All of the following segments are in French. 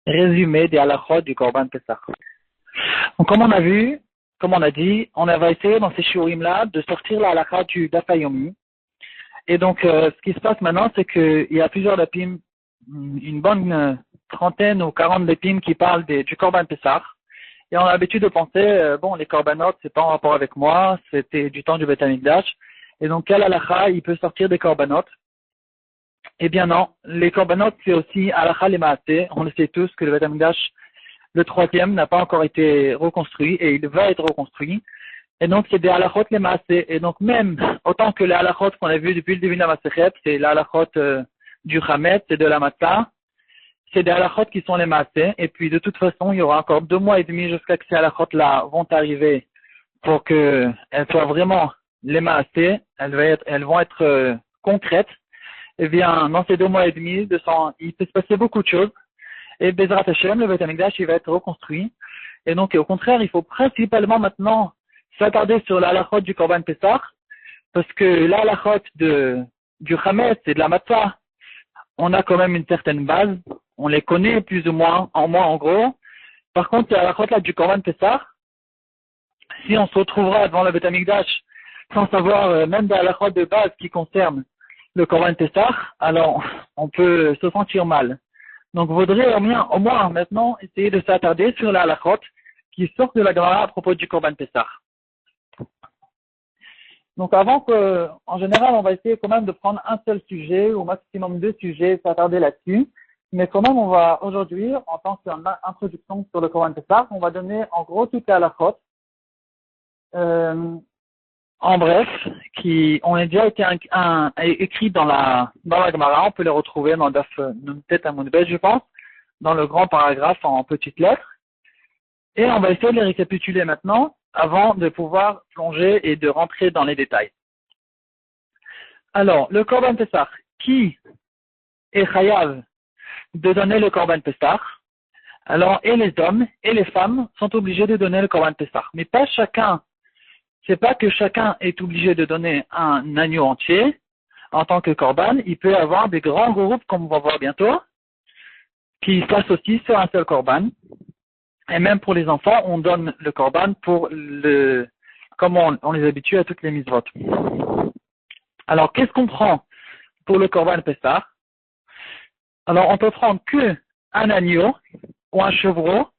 résumé des halachot du Korban Pessah. Donc, comme on a vu, comme on a dit, on va essayer dans ces shiurim-là de sortir la halakha du Daf Yomi. Et donc, ce qui se passe maintenant, c'est qu'il y a plusieurs dapim, une bonne trentaine ou 40 dapim qui parlent du Korban Pessah. Et on a l'habitude de penser, bon, les korbanot, c'est pas en rapport avec moi, c'était du temps du Beth Amikdash. Et donc, quel halakha, il peut sortir des korbanot? Eh bien non, les korbanot, c'est aussi halakha les maaseh. On le sait tous que le Beth Amikdash, le troisième, n'a pas encore été reconstruit et il va être reconstruit. Et donc, c'est des halachot les maaseh. Et donc, même, autant que les halachot qu'on a vu depuis le début de la Masechet, c'est les halachot du Chametz et de la Matzah, c'est des halachot qui sont les maaseh. Et puis, de toute façon, il y aura encore 2 mois et demi jusqu'à que ces halachot-là vont arriver pour qu'elles soient vraiment les maaseh. Elles vont être concrètes. Eh bien, dans ces 2 mois et demi, il peut se passer beaucoup de choses. Et Bezrat Hashem, le Beth Amikdash, il va être reconstruit. Et donc, au contraire, il faut principalement maintenant s'attarder sur la halachot du Korban Pessah, parce que la halachot du Chametz et de la Matzah, on a quand même une certaine base, on les connaît plus ou moins, en gros. Par contre, la halachot là du Korban Pessah, si on se retrouvera devant le Beth Amikdash sans savoir même des halachot de base qui concernent le Korban Pessah, alors on peut se sentir mal. Donc, il vaudrait au moins maintenant essayer de s'attarder sur la halachot qui sort de la Gemara à propos du Korban Pessah. Donc, en général, on va essayer quand même de prendre un seul sujet, au maximum 2 sujets, s'attarder là-dessus. Mais quand même, on va aujourd'hui, en tant qu'introduction sur le Korban Pessah, on va donner en gros toutes les halachot, en bref, qui ont déjà été écrits dans la Gemara. On peut les retrouver dans le Daf peut-être à Mounbet, je pense, dans le grand paragraphe en petites lettres. Et on va essayer de les récapituler maintenant, avant de pouvoir plonger et de rentrer dans les détails. Alors, le Korban Pessah, qui est chayav de donner le Korban Pessah? Alors, et les hommes et les femmes sont obligés de donner le Korban Pessah. Mais pas chacun, c'est pas que chacun est obligé de donner un agneau entier en tant que Korban. Il peut y avoir des grands groupes, comme on va voir bientôt, qui s'associent sur un seul Korban. Et même pour les enfants, on donne le Korban comme on les habitue à toutes les mitzvot. Alors, qu'est-ce qu'on prend pour le Korban Pessah? Alors, on peut prendre que un agneau ou un chevreau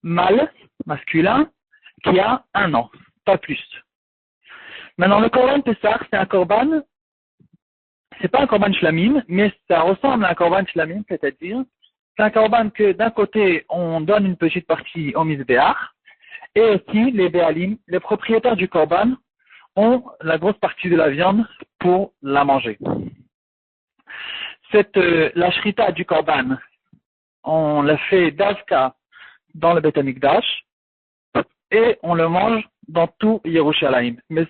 mâle, masculin, qui a 1 an, pas plus. Maintenant, le Korban Pessah, c'est un Korban, c'est pas un Korban Shlamim, mais ça ressemble à un Korban Shlamim, c'est-à-dire, c'est un Korban que d'un côté, on donne une petite partie au Mizbeach, et aussi les Béalim, les propriétaires du Korban, ont la grosse partie de la viande pour la manger. La shrita du Korban, on la fait d'Avka dans le Beth Amikdash, et on le mange dans tout Yerushalayim, mais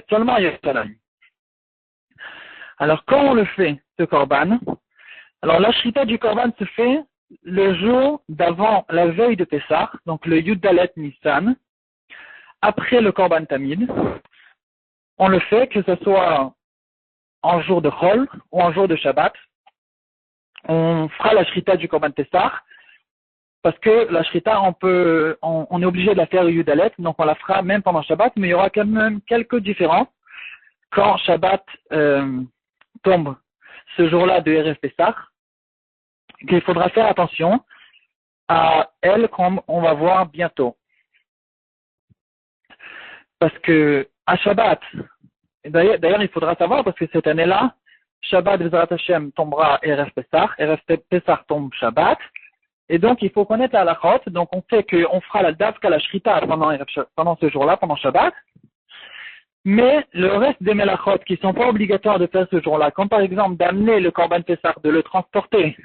seulement à Yerushalayim. Alors, quand on le fait, ce Korban, alors la shrita du Korban se fait le jour d'avant la veille de Pessah, donc le Yud Dalet Nissan, après le Korban Tamid. On le fait que ce soit en jour de Chol ou en jour de Shabbat. On fera la shrita du Korban Pessah, parce que la shrita, on est obligé de la faire au Yud Dalet, donc on la fera même pendant Shabbat, mais il y aura quand même quelques différences quand Shabbat tombe ce jour-là de Erev Pessah, qu'il faudra faire attention à elle, comme on va voir bientôt. Parce que à Shabbat, d'ailleurs il faudra savoir, parce que cette année-là, Shabbat Bezrat Hashem tombera Erev Pessah tombe Shabbat, et donc il faut connaître la halachot. Donc on sait qu'on fera la davka, la shrita pendant ce jour-là, pendant Shabbat, mais le reste des melachot qui sont pas obligatoires de faire ce jour-là, comme par exemple d'amener le Korban Pessah, de le transporter,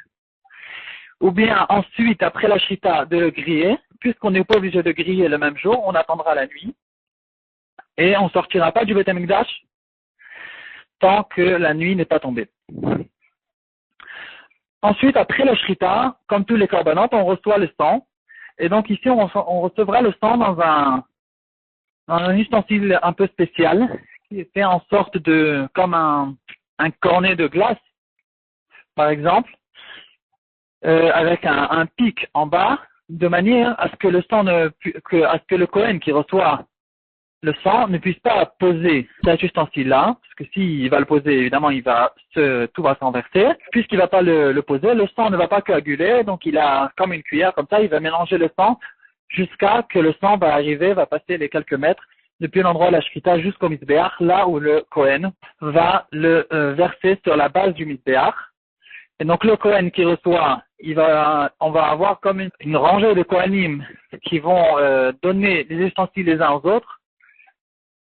ou bien ensuite, après la shrita, de le griller, puisqu'on n'est pas obligé de griller le même jour, on attendra la nuit, et on ne sortira pas du Beth Amikdash tant que la nuit n'est pas tombée. Ensuite, après la shrita, comme tous les korbanot, on reçoit le sang, et donc ici, on recevra le sang dans un ustensile un peu spécial, qui est fait en sorte comme un cornet de glace, par exemple. avec un pic en bas, de manière à ce que le sang à ce que le Kohen qui reçoit le sang ne puisse pas poser cet ustensile-là, parce que s'il va le poser, évidemment, tout va s'enverser. Puisqu'il va pas le poser, le sang ne va pas coaguler, donc il a comme une cuillère, comme ça, il va mélanger le sang jusqu'à que le sang va passer les quelques mètres depuis l'endroit de la Shrita jusqu'au Mizbeach, là où le Kohen va le verser sur la base du Mizbeach. Et donc le Kohen qui reçoit, on va avoir comme une rangée de Kohanim qui vont donner les ustensiles les uns aux autres.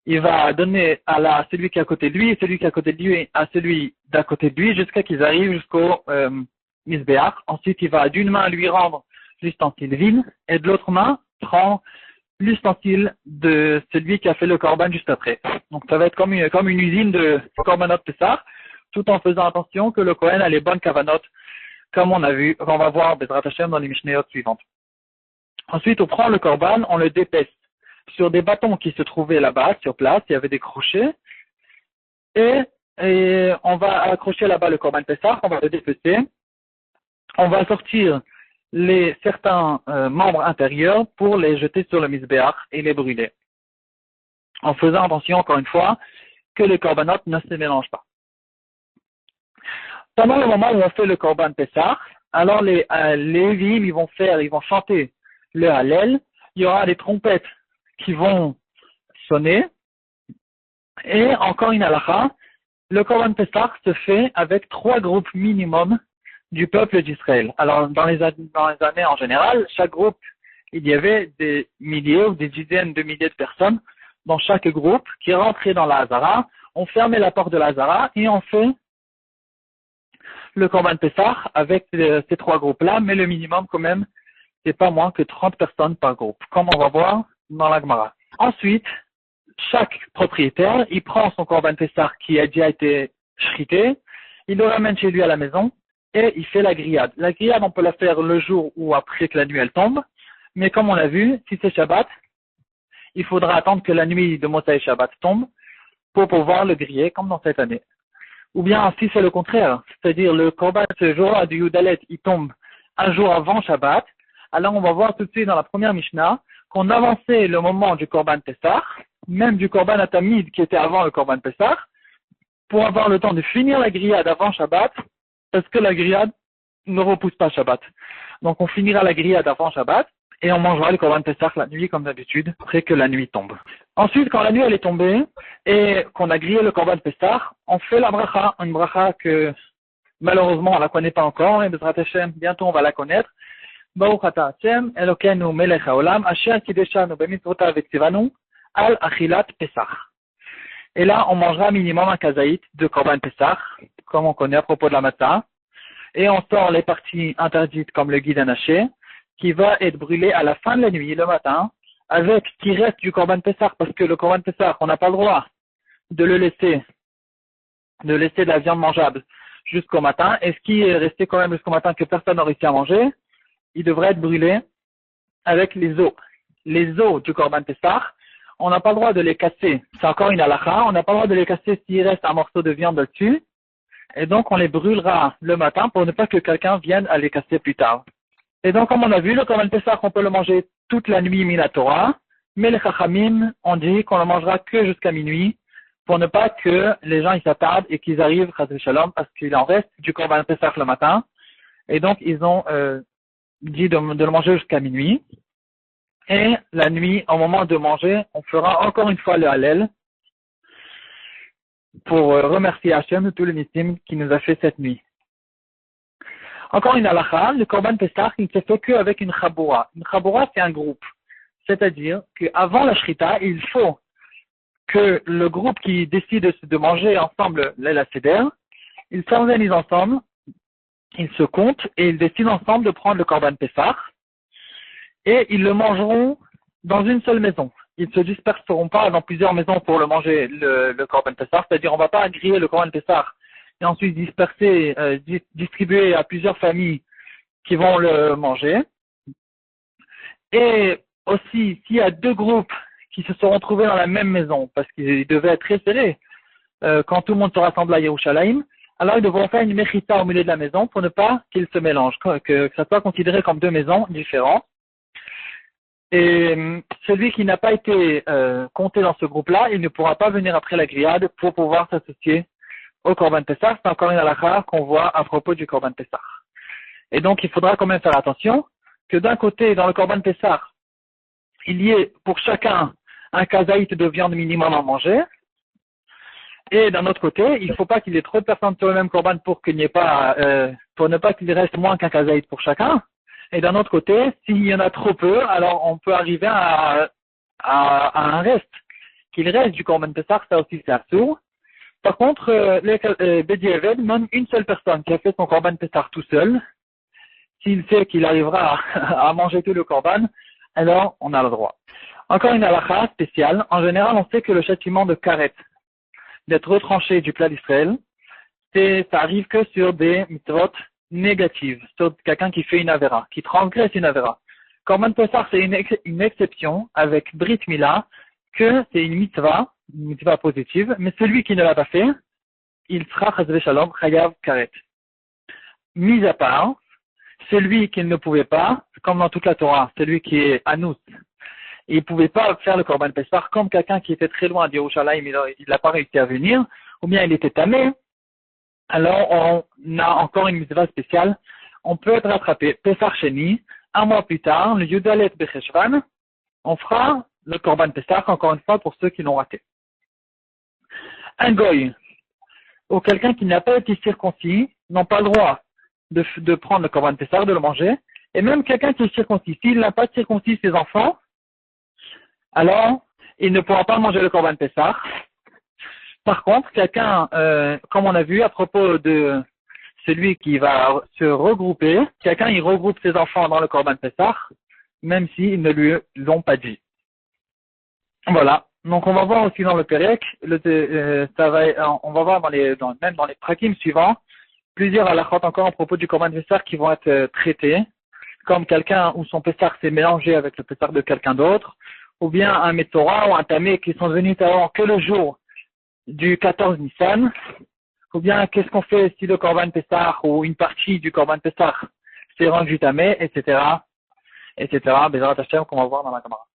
Il va donner à celui qui est à côté de lui, et celui qui est à côté de lui à celui d'à côté de lui, jusqu'à qu'ils arrivent jusqu'au Mizbeach. Ensuite, il va d'une main lui rendre l'ustensile vide, et de l'autre main prendre l'ustensile de celui qui a fait le korban juste après. Donc ça va être comme une usine de korbanot Pessah, tout en faisant attention que le Kohen a les bonnes kavanot, comme on va voir Bezrat Hashem dans les Mishnayot suivantes. Ensuite, on prend le korban, on le dépèce sur des bâtons qui se trouvaient là-bas, sur place, il y avait des crochets, et on va accrocher là-bas le korban Pessah, on va le dépecer, on va sortir certains membres intérieurs pour les jeter sur le Mizbeach et les brûler. En faisant attention, encore une fois, que les korbanot ne se mélangent pas. Pendant le moment où on fait le korban Pessah, alors les Lévim, ils vont chanter le Hallel, il y aura des trompettes qui vont sonner, et encore une halakha, le korban Pessah se fait avec 3 groupes minimum du peuple d'Israël. Alors, dans les années en général, chaque groupe, il y avait des milliers ou des dizaines de milliers de personnes dans chaque groupe qui rentraient dans la Hazara. On fermait la porte de la Hazara et on fait le korban Pessah avec ces 3 groupes-là, mais le minimum quand même, c'est pas moins que 30 personnes par groupe, comme on va voir dans la Gemara. Ensuite, chaque propriétaire, il prend son korban Pessah qui a déjà été shrité, il le ramène chez lui à la maison, et il fait la grillade. La grillade, on peut la faire le jour ou après que la nuit elle tombe, mais comme on l'a vu, si c'est Shabbat, il faudra attendre que la nuit de Mosaï Shabbat tombe pour pouvoir le griller, comme dans cette année. Ou bien si c'est le contraire, c'est-à-dire le korban ce jour-là du Yudalet, il tombe un jour avant Shabbat, alors on va voir tout de suite dans la première Mishnah qu'on avançait le moment du korban Pessah, même du korban Atamid qui était avant le korban Pessah, pour avoir le temps de finir la grillade avant Shabbat, parce que la grillade ne repousse pas Shabbat. Donc on finira la grillade avant Shabbat et on mangera le korban Pessah la nuit comme d'habitude, après que la nuit tombe. Ensuite, quand la nuit elle est tombée et qu'on a grillé le korban Pessah, on fait la bracha, une bracha que malheureusement on la connaît pas encore, mais Bezrat Hashem, bientôt on va la connaître. Baruch ata Hashem, Elokeinu melech haolam, asher kideshanu b'mitzvotav v'tzivanu al achilat Pessah. Et là, on mangera minimum un kazaït de korban Pessah, comme on connaît à propos de la matzah, et on sort les parties interdites comme le guide anaché, qui va être brûlé à la fin de la nuit, le matin, avec ce qui reste du korban Pessah, parce que le korban Pessah, on n'a pas le droit de laisser de la viande mangeable jusqu'au matin, et ce qui est resté quand même jusqu'au matin que personne n'a réussi à manger, il devrait être brûlé avec les os. Les os du korban Pessah, on n'a pas le droit de les casser. C'est encore une halakha, on n'a pas le droit de les casser s'il reste un morceau de viande dessus, et donc on les brûlera le matin pour ne pas que quelqu'un vienne à les casser plus tard. Et donc, comme on a vu, le korban Pessah, on peut le manger toute la nuit minatora, mais les chachamim, on dit qu'on le mangera que jusqu'à minuit, pour ne pas que les gens ils s'attardent et qu'ils arrivent, chas v'shalom, parce qu'il en reste du korban Pessah le matin. Et donc, ils ont dit de le manger jusqu'à minuit. Et la nuit, au moment de manger, on fera encore une fois le Hallel pour remercier Hachem de tous les mitzvim qu'il nous a fait cette nuit. Encore une halakha, le korban Pessah, il ne se fait qu'avec une chaboura. Une chaboura, c'est un groupe. C'est-à-dire qu'avant la shrita, il faut que le groupe qui décide de manger ensemble la seder, ils s'organisent ensemble, ils se comptent et ils décident ensemble de prendre le korban Pessah et ils le mangeront dans une seule maison. Ils ne se disperseront pas dans plusieurs maisons pour le manger, le korban Pessah. C'est-à-dire on ne va pas griller le korban Pessah et ensuite distribuer à plusieurs familles qui vont le manger. Et aussi, s'il y a 2 groupes qui se seront trouvés dans la même maison, parce qu'ils devaient être très serrés, quand tout le monde se rassemble à Yerushalayim, alors ils devront faire une mechita au milieu de la maison pour ne pas qu'ils se mélangent, que ça soit considéré comme deux maisons différentes. Et celui qui n'a pas été compté dans ce groupe-là, il ne pourra pas venir après la grillade pour pouvoir s'associer au Korban Pessah. C'est encore une halakha qu'on voit à propos du Korban Pessah. Et donc, il faudra quand même faire attention que d'un côté, dans le Korban Pessah, il y ait pour chacun un kazaït de viande minimum à manger. Et d'un autre côté, il ne faut pas qu'il y ait trop de personnes sur le même Korban pour qu'il n'y ait pas, pour ne pas qu'il reste moins qu'un kazaït pour chacun. Et d'un autre côté, s'il y en a trop peu, alors on peut arriver à un reste. Qu'il reste du Korban Pessah, ça aussi c'est assourd. Par contre, les Bedi Eved, même une seule personne qui a fait son Korban Pessah tout seul, s'il sait qu'il arrivera à manger tout le Korban, alors on a le droit. Encore une halakha spéciale. En général, on sait que le châtiment de karet, d'être retranché du plat d'Israël, ça arrive que sur des mitzvot négatives, sur quelqu'un qui fait une avéra, qui transgresse une avéra. Korban Pessah, c'est une exception avec Brit Mila, que c'est une mitzvah positive, mais celui qui ne l'a pas fait, il sera chas v'shalom chayav karet. Mis à part, celui qui ne pouvait pas, comme dans toute la Torah, celui qui est anous, il ne pouvait pas faire le Korban Pessah, comme quelqu'un qui était très loin d'Yerushalayim, il n'a pas réussi à venir, ou bien il était tamé, alors on a encore une mitzvah spéciale, on peut être rattrapé. Pessah Sheni, un mois plus tard, le Yudalet Becheshvan, on fera le Korban Pessah, encore une fois, pour ceux qui l'ont raté. Un goy, ou quelqu'un qui n'a pas été circoncis, n'ont pas le droit de prendre le Korban Pessah, de le manger, et même quelqu'un qui est circoncis, s'il n'a pas circoncis ses enfants, alors il ne pourra pas manger le Korban Pessah. Par contre, quelqu'un, comme on a vu à propos de celui qui va se regrouper, quelqu'un il regroupe ses enfants dans le Korban Pessah, même s'ils ne lui l'ont pas dit. Voilà. Donc on va voir aussi dans le Pérec, on va voir même dans les prakim suivants, plusieurs halakhot encore à propos du Korban Pessah qui vont être traités, comme quelqu'un où son Pessah s'est mélangé avec le Pessah de quelqu'un d'autre, ou bien un Metzora ou un Tamé qui sont venus alors que le jour du 14 Nissan, ou bien qu'est-ce qu'on fait si le Korban Pessah ou une partie du Korban Pessah s'est rendu Tamé, etc. Bezrat Hashem qu'on va voir dans la Gemara.